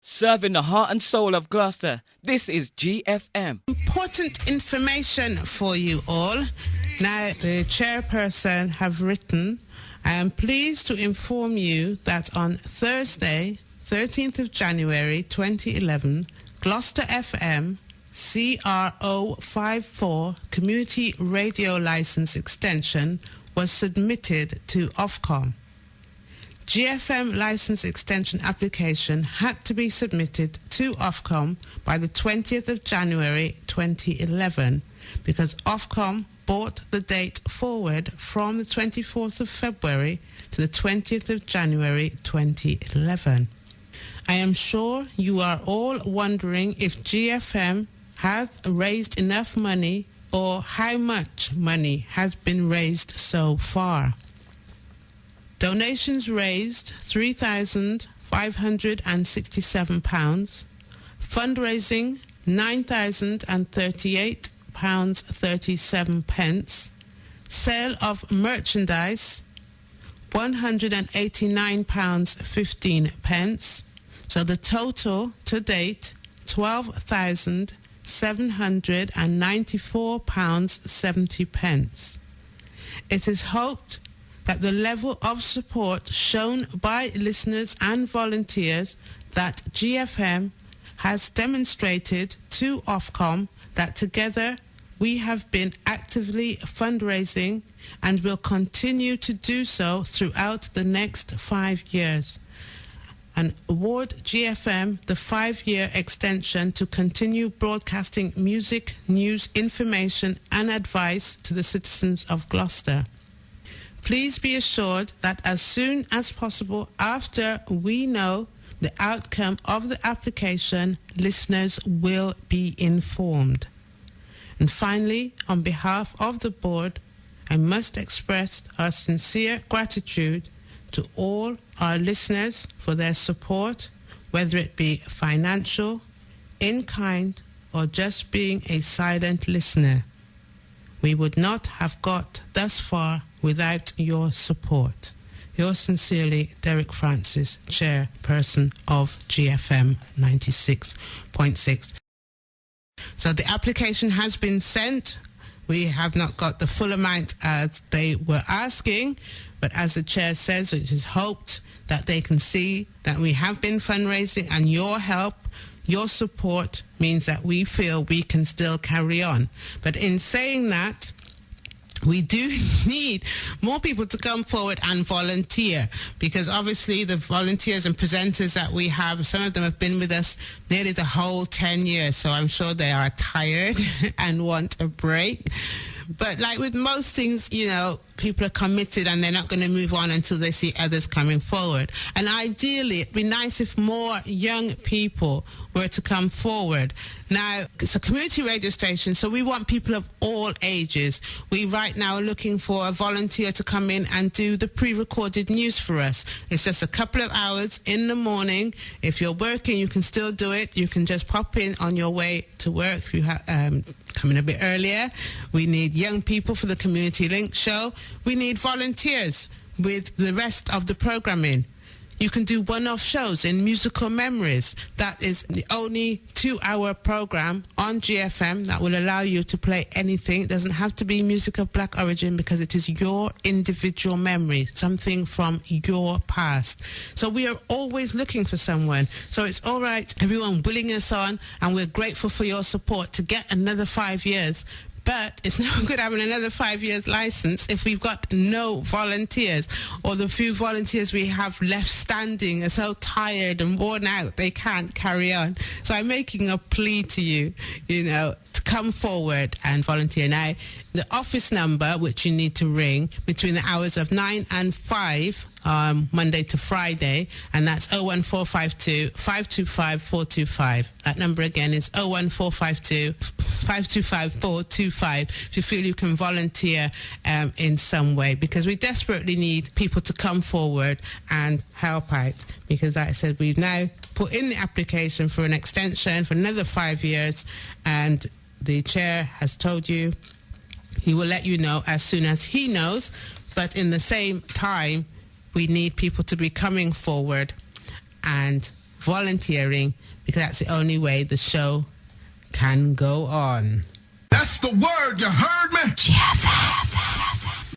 Serving the heart and soul of Gloucester. This is GFM. Important information for you all. Now, the chairperson have written, I am pleased to inform you that on Thursday, 13th of January 2011, Gloucester FM CR054 Community Radio License Extension was submitted to Ofcom. GFM license extension application had to be submitted to Ofcom by the 20th of January 2011 because Ofcom brought the date forward from the 24th of February to the 20th of January 2011. I am sure you are all wondering if GFM has raised enough money or how much money has been raised so far. Donations raised £3,567, fundraising £9,038.37, sale of merchandise £189.15, so the total to date £12,794.70. It is hoped that the level of support shown by listeners and volunteers that GFM has demonstrated to Ofcom that together we have been actively fundraising and will continue to do so throughout the next 5 years. And award GFM the 5-year extension to continue broadcasting music, news, information and advice to the citizens of Gloucester. Please be assured that as soon as possible after we know the outcome of the application, listeners will be informed. And finally, on behalf of the board, I must express our sincere gratitude to all our listeners for their support, whether it be financial, in kind, or just being a silent listener. We would not have got thus far without your support. Yours sincerely, Derek Francis, Chairperson of GFM 96.6. So the application has been sent. We have not got the full amount as they were asking, but as the Chair says, it is hoped that they can see that we have been fundraising and your help, your support means that we feel we can still carry on. But in saying that, we do need more people to come forward and volunteer because obviously the volunteers and presenters that we have, some of them have been with us nearly the whole 10 years, so I'm sure they are tired and want a break. But like with most things, you know, people are committed and they're not going to move on until they see others coming forward. And ideally, it'd be nice if more young people were to come forward. Now, it's a community radio station, so we want people of all ages. We right now are looking for a volunteer to come in and do the pre-recorded news for us. It's just a couple of hours in the morning. If you're working, you can still do it. You can just pop in on your way to work if you have coming a bit earlier. We need young people for the Community Link show. We need volunteers with the rest of the programming. You can do one-off shows in musical memories. That is the only 2-hour program on GFM that will allow you to play anything. It doesn't have to be music of black origin because it is your individual memory, something from your past. So we are always looking for someone. So it's all right, everyone willing us on, and we're grateful for your support to get another 5 years. But it's no good having another 5 years license if we've got no volunteers, or the few volunteers we have left standing are so tired and worn out they can't carry on. So I'm making a plea to you, to come forward and volunteer. Now, the office number which you need to ring between the hours of 9 and 5 Monday to Friday, and that's 01452 525 425. That number again is 01452 525 425 if you feel you can volunteer in some way, because we desperately need people to come forward and help out, because like I said, we've now put in the application for an extension for another 5 years, and the Chair has told you he will let you know as soon as he knows. But in the same time, we need people to be coming forward and volunteering, because that's the only way the show can go on. That's the word, you heard?